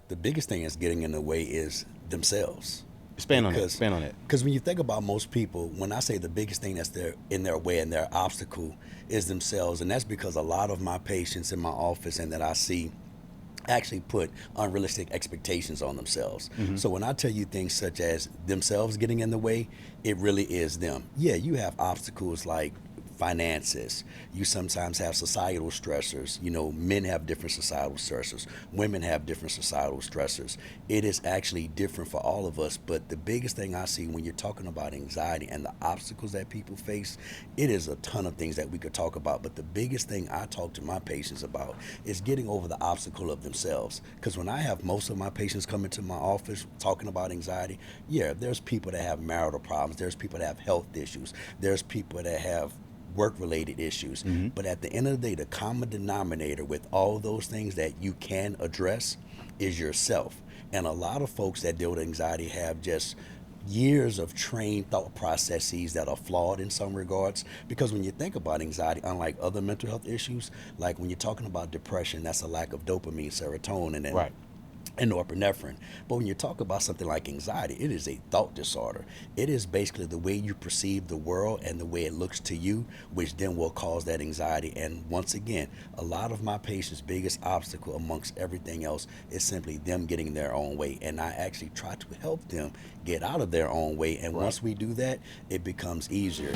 The biggest thing that's getting in the way is themselves. Expand on it. Expand on it. Because when you think about most people, when I say the biggest thing that's in their way and their obstacle is themselves, and that's because a lot of my patients in my office and that I see actually put unrealistic expectations on themselves. So when I tell you things such as themselves getting in the way, it really is them. Yeah, you have obstacles like finances. You sometimes have societal stressors. You know, men have different societal stressors. Women have different societal stressors. It is actually different for all of us. But the biggest thing I see when you're talking about anxiety and the obstacles that people face, it is a ton of things that we could talk about. But the biggest thing I talk to my patients about is getting over the obstacle of themselves. Because when I have most of my patients come into my office talking about anxiety, yeah, there's people that have marital problems. There's people that have health issues. There's people that have work-related issues. But at the end of the day, the common denominator with all those things that you can address is yourself. And a lot of folks that deal with anxiety have just years of trained thought processes that are flawed in some regards. Because when you think about anxiety, unlike other mental health issues, like when you're talking about depression, that's a lack of dopamine, serotonin, and norepinephrine. But when you talk about something like anxiety, it is a thought disorder. It is basically the way you perceive the world and the way it looks to you, which then will cause that anxiety. And once again, a lot of my patients' biggest obstacle amongst everything else is simply them getting their own way. And I actually try to help them get out of their own way. And once we do that, it becomes easier.